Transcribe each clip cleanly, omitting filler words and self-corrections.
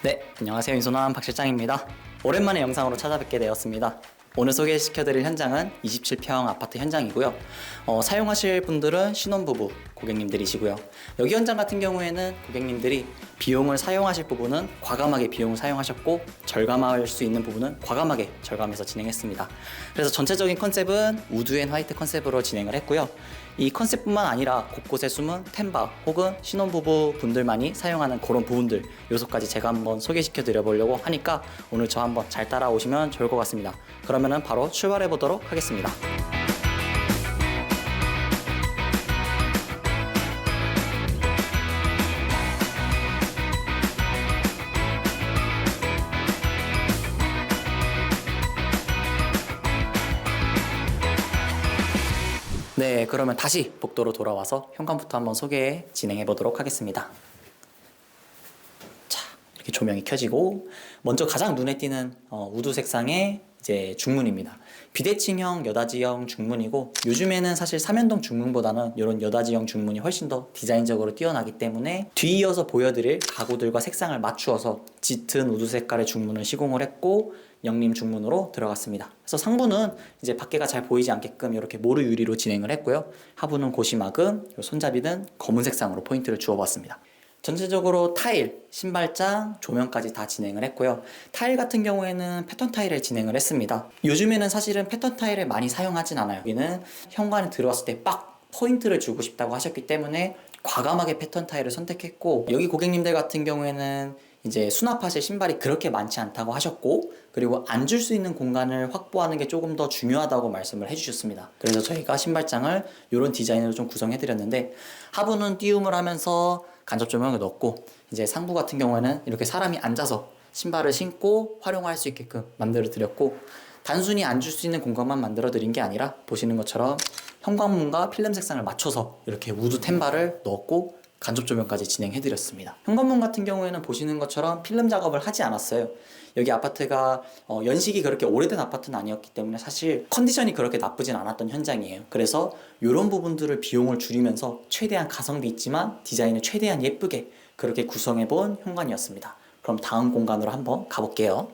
네, 안녕하세요. 인소남 박 실장입니다. 오랜만에 영상으로 찾아뵙게 되었습니다. 오늘 소개시켜드릴 현장은 27평 아파트 현장이고요. 사용하실 분들은 신혼부부 고객님들이시고요. 여기 현장 같은 경우에는 고객님들이 비용을 사용하실 부분은 과감하게 비용을 사용하셨고, 절감할 수 있는 부분은 과감하게 절감해서 진행했습니다. 그래서 전체적인 컨셉은 우드 앤 화이트 컨셉으로 진행을 했고요. 이 컨셉뿐만 아니라 곳곳에 숨은 템바 혹은 신혼부부 분들만이 사용하는 그런 부분들, 요소까지 제가 한번 소개시켜 드려 보려고 하니까 오늘 저 한번 잘 따라오시면 좋을 것 같습니다. 그러면은 바로 출발해 보도록 하겠습니다. 네, 그러면 다시 복도로 돌아와서 현관부터 한번 진행해 보도록 하겠습니다. 자, 이렇게 조명이 켜지고 먼저 가장 눈에 띄는 우드 색상의 이제 중문입니다. 비대칭형 여닫이형 중문이고, 요즘에는 사실 삼연동 중문보다는 이런 여닫이형 중문이 훨씬 더 디자인적으로 뛰어나기 때문에 뒤이어서 보여드릴 가구들과 색상을 맞추어서 짙은 우드 색깔의 중문을 시공을 했고, 영림 중문으로 들어갔습니다. 그래서 상부는 이제 밖에가 잘 보이지 않게끔 이렇게 모루 유리로 진행을 했고요. 하부는 고시막은, 손잡이는 검은 색상으로 포인트를 주어봤습니다. 전체적으로 타일, 신발장, 조명까지 다 진행을 했고요. 타일 같은 경우에는 패턴 타일을 진행을 했습니다. 요즘에는 사실은 패턴 타일을 많이 사용하진 않아요. 여기는 현관에 들어왔을 때 빡 포인트를 주고 싶다고 하셨기 때문에 과감하게 패턴 타일을 선택했고, 여기 고객님들 같은 경우에는 이제 수납하실 신발이 그렇게 많지 않다고 하셨고, 그리고 앉을 수 있는 공간을 확보하는 게 조금 더 중요하다고 말씀을 해주셨습니다. 그래서 저희가 신발장을 이런 디자인으로 좀 구성해 드렸는데, 하부는 띄움을 하면서 간접 조명을 넣었고, 이제 상부 같은 경우에는 이렇게 사람이 앉아서 신발을 신고 활용할 수 있게끔 만들어 드렸고, 단순히 앉을 수 있는 공간만 만들어 드린 게 아니라 보시는 것처럼 현관문과 필름 색상을 맞춰서 이렇게 우드 템바를 넣었고, 간접 조명까지 진행해 드렸습니다. 현관문 같은 경우에는 보시는 것처럼 필름 작업을 하지 않았어요. 여기 아파트가 연식이 그렇게 오래된 아파트는 아니었기 때문에 사실 컨디션이 그렇게 나쁘진 않았던 현장이에요. 그래서 이런 부분들을 비용을 줄이면서 최대한 가성비 있지만 디자인을 최대한 예쁘게 그렇게 구성해 본 현관이었습니다. 그럼 다음 공간으로 한번 가볼게요.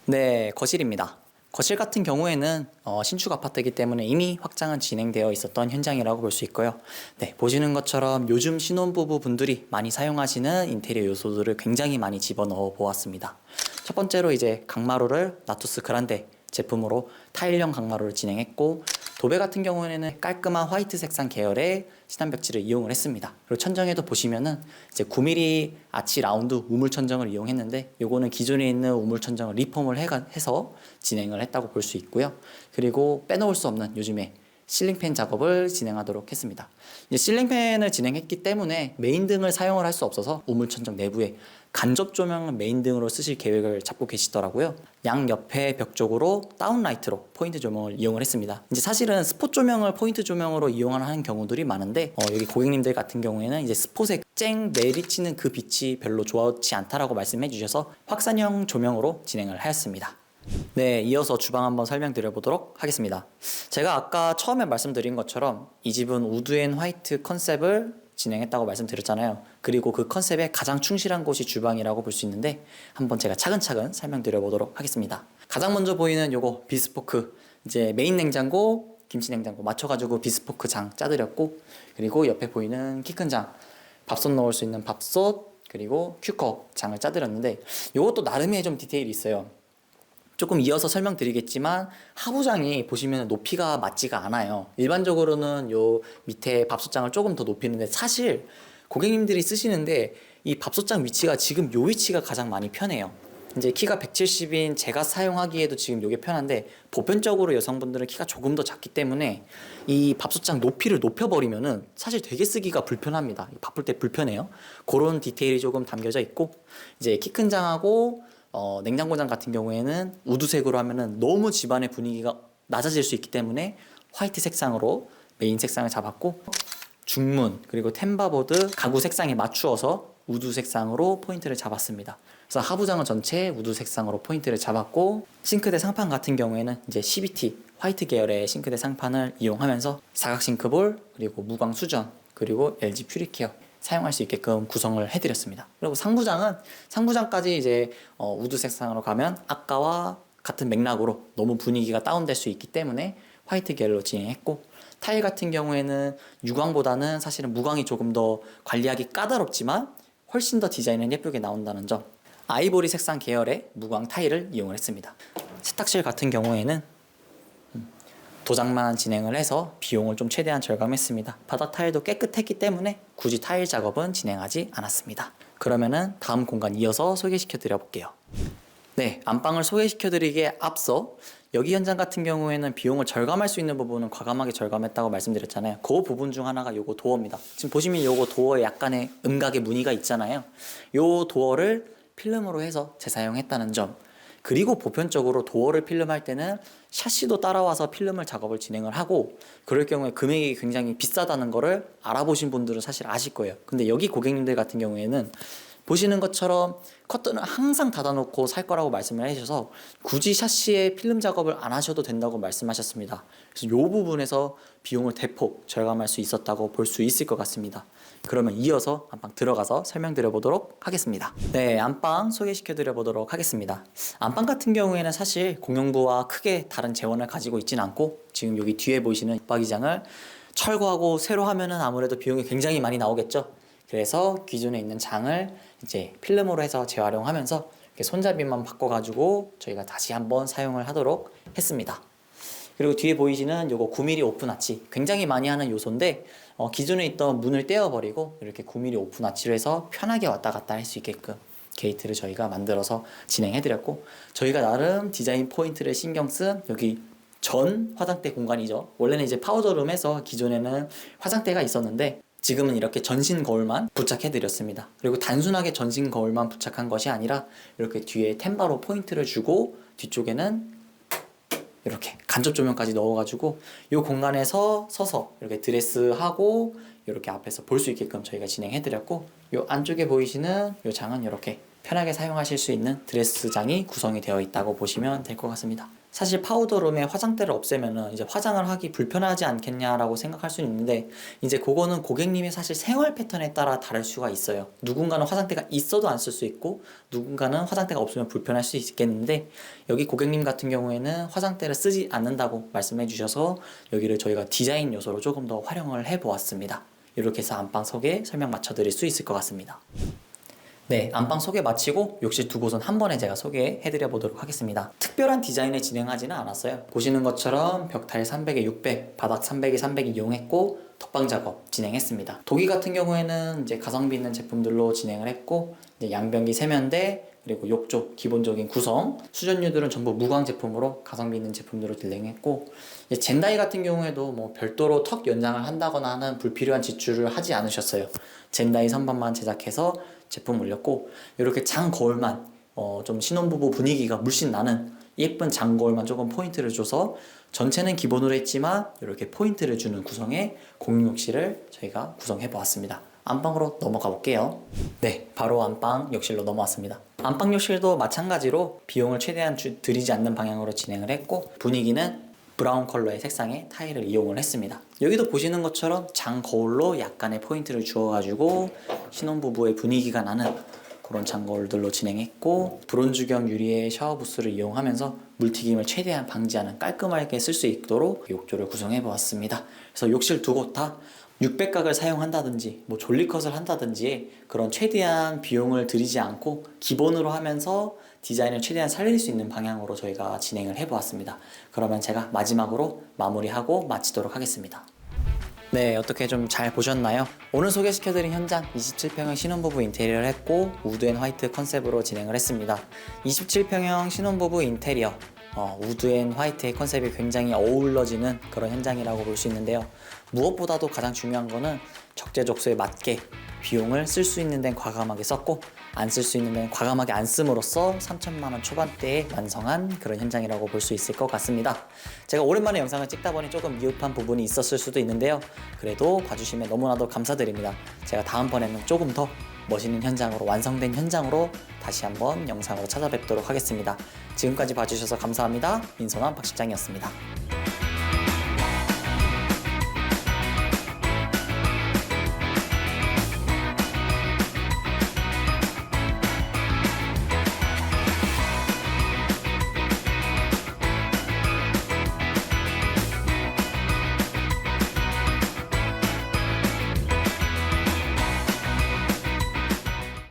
네, 거실입니다. 거실 같은 경우에는 신축 아파트이기 때문에 이미 확장은 진행되어 있었던 현장이라고 볼 수 있고요. 네, 보시는 것처럼 요즘 신혼부부 분들이 많이 사용하시는 인테리어 요소들을 굉장히 많이 집어넣어 보았습니다. 첫 번째로 이제 강마루를 나투스 그란데 제품으로 타일형 강마루를 진행했고, 도배 같은 경우에는 깔끔한 화이트 색상 계열의 시단벽지를 이용을 했습니다. 그리고 천정에도 보시면은 이제 9mm 아치 라운드 우물 천정을 이용했는데, 요거는 기존에 있는 우물 천정을 리폼을 해서 진행을 했다고 볼 수 있고요. 그리고 빼놓을 수 없는 요즘에 실링팬 작업을 진행하도록 했습니다. 이제 실링팬을 진행했기 때문에 메인등을 사용을 할 수 없어서 우물천정 내부에 간접 조명은 메인등으로 쓰실 계획을 잡고 계시더라고요. 양 옆에 벽 쪽으로 다운라이트로 포인트 조명을 이용을 했습니다. 이제 사실은 스폿 조명을 포인트 조명으로 이용하는 경우들이 많은데, 여기 고객님들 같은 경우에는 이제 스폿에 쨍 내리치는 그 빛이 별로 좋지 않다라고 말씀해 주셔서 확산형 조명으로 진행을 하였습니다. 네, 이어서 주방 한번 설명드려 보도록 하겠습니다. 제가 아까 처음에 말씀드린 것처럼 이 집은 우드 앤 화이트 컨셉을 진행했다고 말씀드렸잖아요. 그리고 그 컨셉에 가장 충실한 곳이 주방이라고 볼 수 있는데, 한번 제가 차근차근 설명드려 보도록 하겠습니다. 가장 먼저 보이는 요거 비스포크, 이제 메인 냉장고, 김치 냉장고 맞춰가지고 비스포크 장 짜드렸고, 그리고 옆에 보이는 키 큰 장, 밥솥 넣을 수 있는 밥솥, 그리고 큐컵 장을 짜드렸는데, 요것도 나름의 좀 디테일이 있어요. 조금 이어서 설명드리겠지만 하부장이 보시면 높이가 맞지가 않아요. 일반적으로는 요 밑에 밥솥장을 조금 더 높이는데, 사실 고객님들이 쓰시는데 이 밥솥장 위치가 지금 요 위치가 가장 많이 편해요. 이제 키가 170인 제가 사용하기에도 지금 요게 편한데, 보편적으로 여성분들은 키가 조금 더 작기 때문에 이 밥솥장 높이를 높여버리면은 사실 되게 쓰기가 불편합니다. 바쁠 때 불편해요. 그런 디테일이 조금 담겨져 있고, 이제 키 큰 장하고 냉장고장 같은 경우에는 우드색으로 하면은 너무 집안의 분위기가 낮아질 수 있기 때문에 화이트 색상으로 메인 색상을 잡았고, 중문 그리고 템바보드 가구 색상에 맞추어서 우드 색상으로 포인트를 잡았습니다. 그래서 하부장은 전체 우드 색상으로 포인트를 잡았고, 싱크대 상판 같은 경우에는 이제 CVT 화이트 계열의 싱크대 상판을 이용하면서 사각 싱크볼, 그리고 무광 수전, 그리고 LG 퓨리케어 사용할 수 있게끔 구성을 해드렸습니다. 그리고 상부장까지 이제 우드 색상으로 가면 아까와 같은 맥락으로 너무 분위기가 다운될 수 있기 때문에 화이트 계열로 진행했고, 타일 같은 경우에는 유광보다는 사실은 무광이 조금 더 관리하기 까다롭지만 훨씬 더 디자인은 예쁘게 나온다는 점, 아이보리 색상 계열의 무광 타일을 이용을 했습니다. 세탁실 같은 경우에는 도장만 진행을 해서 비용을 좀 최대한 절감했습니다. 바닥 타일도 깨끗했기 때문에 굳이 타일 작업은 진행하지 않았습니다. 그러면은 다음 공간 이어서 소개시켜 드려 볼게요. 네, 안방을 소개시켜 드리기에 앞서 여기 현장 같은 경우에는 비용을 절감할 수 있는 부분은 과감하게 절감했다고 말씀드렸잖아요. 그 부분 중 하나가 요거 도어입니다. 지금 보시면 요거 도어에 약간의 음각의 무늬가 있잖아요. 요 도어를 필름으로 해서 재사용했다는 점, 그리고 보편적으로 도어를 필름할 때는 샤시도 따라와서 필름을 작업을 진행을 하고, 그럴 경우에 금액이 굉장히 비싸다는 거를 알아보신 분들은 사실 아실 거예요. 근데 여기 고객님들 같은 경우에는 보시는 것처럼 커튼을 항상 닫아놓고 살 거라고 말씀을 해주셔서 굳이 샤시에 필름 작업을 안 하셔도 된다고 말씀하셨습니다. 그래서 이 부분에서 비용을 대폭 절감할 수 있었다고 볼 수 있을 것 같습니다. 그러면 이어서 안방 들어가서 설명드려 보도록 하겠습니다. 네, 안방 소개시켜 드려 보도록 하겠습니다. 안방 같은 경우에는 사실 공용부와 크게 다른 재원을 가지고 있진 않고, 지금 여기 뒤에 보이시는 붙박이장을 철거하고 새로 하면은 아무래도 비용이 굉장히 많이 나오겠죠. 그래서 기존에 있는 장을 이제 필름으로 해서 재활용하면서 이렇게 손잡이만 바꿔가지고 저희가 다시 한번 사용을 하도록 했습니다. 그리고 뒤에 보이시는 요거 9mm 오픈 아치, 굉장히 많이 하는 요소인데 기존에 있던 문을 떼어버리고 이렇게 9mm 오픈 아치로 해서 편하게 왔다 갔다 할 수 있게끔 게이트를 저희가 만들어서 진행해드렸고, 저희가 나름 디자인 포인트를 신경 쓴 여기 전 화장대 공간이죠. 원래는 이제 파우더룸에서 기존에는 화장대가 있었는데 지금은 이렇게 전신 거울만 부착해드렸습니다. 그리고 단순하게 전신 거울만 부착한 것이 아니라 이렇게 뒤에 템바로 포인트를 주고 뒤쪽에는 이렇게 간접 조명까지 넣어가지고 이 공간에서 서서 이렇게 드레스하고 이렇게 앞에서 볼 수 있게끔 저희가 진행해드렸고, 이 안쪽에 보이시는 이 장은 이렇게 편하게 사용하실 수 있는 드레스장이 구성이 되어 있다고 보시면 될 것 같습니다. 사실 파우더룸에 화장대를 없애면은 이제 화장을 하기 불편하지 않겠냐라고 생각할 수 있는데, 이제 그거는 고객님의 사실 생활 패턴에 따라 다를 수가 있어요. 누군가는 화장대가 있어도 안 쓸 수 있고 누군가는 화장대가 없으면 불편할 수 있겠는데, 여기 고객님 같은 경우에는 화장대를 쓰지 않는다고 말씀해 주셔서 여기를 저희가 디자인 요소로 조금 더 활용을 해 보았습니다. 이렇게 해서 안방 소개 설명 마쳐 드릴 수 있을 것 같습니다. 네, 안방 소개 마치고 욕실 두 곳은 한 번에 제가 소개해 드려 보도록 하겠습니다. 특별한 디자인을 진행하지는 않았어요. 보시는 것처럼 벽타일 300에 600, 바닥 300에 300 이용했고 덧방 작업 진행했습니다. 도기 같은 경우에는 이제 가성비 있는 제품들로 진행을 했고, 이제 양변기 세면대, 그리고 욕조 기본적인 구성, 수전유들은 전부 무광 제품으로 가성비 있는 제품들로 진행했고, 이제 젠다이 같은 경우에도 뭐 별도로 턱 연장을 한다거나 하는 불필요한 지출을 하지 않으셨어요. 젠다이 선반만 제작해서 제품 올렸고, 이렇게 장 거울만 좀 신혼부부 분위기가 물씬 나는 예쁜 장 거울만 조금 포인트를 줘서 전체는 기본으로 했지만 이렇게 포인트를 주는 구성의 공용 욕실을 저희가 구성해 보았습니다. 안방으로 넘어가 볼게요. 네, 바로 안방 욕실로 넘어왔습니다. 안방 욕실도 마찬가지로 비용을 최대한 들이지 않는 방향으로 진행을 했고, 분위기는 브라운 컬러의 색상의 타일을 이용을 했습니다. 여기도 보시는 것처럼 장 거울로 약간의 포인트를 주어가지고 신혼부부의 분위기가 나는 그런 장 거울들로 진행했고, 브론즈경 유리의 샤워 부스를 이용하면서 물튀김을 최대한 방지하는 깔끔하게 쓸 수 있도록 욕조를 구성해 보았습니다. 그래서 욕실 두 곳 다 600각을 사용한다든지 뭐 졸리컷을 한다든지 그런 최대한 비용을 들이지 않고 기본으로 하면서 디자인을 최대한 살릴 수 있는 방향으로 저희가 진행을 해보았습니다. 그러면 제가 마지막으로 마무리하고 마치도록 하겠습니다. 네, 어떻게 좀 잘 보셨나요? 오늘 소개시켜드린 현장 27평형 신혼부부 인테리어를 했고 우드 앤 화이트 컨셉으로 진행을 했습니다. 27평형 신혼부부 인테리어 우드 앤 화이트의 컨셉이 굉장히 어우러지는 그런 현장이라고 볼 수 있는데요. 무엇보다도 가장 중요한 거는 적재적소에 맞게 비용을 쓸 수 있는 데는 과감하게 썼고 안 쓸 수 있는 데는 과감하게 안 씀으로써 3천만 원 초반대에 완성한 그런 현장이라고 볼 수 있을 것 같습니다. 제가 오랜만에 영상을 찍다 보니 조금 미흡한 부분이 있었을 수도 있는데요. 그래도 봐주시면 너무나도 감사드립니다. 제가 다음번에는 조금 더 멋있는 현장으로, 완성된 현장으로 다시 한번 영상으로 찾아뵙도록 하겠습니다. 지금까지 봐주셔서 감사합니다. 민선원 박실장이었습니다.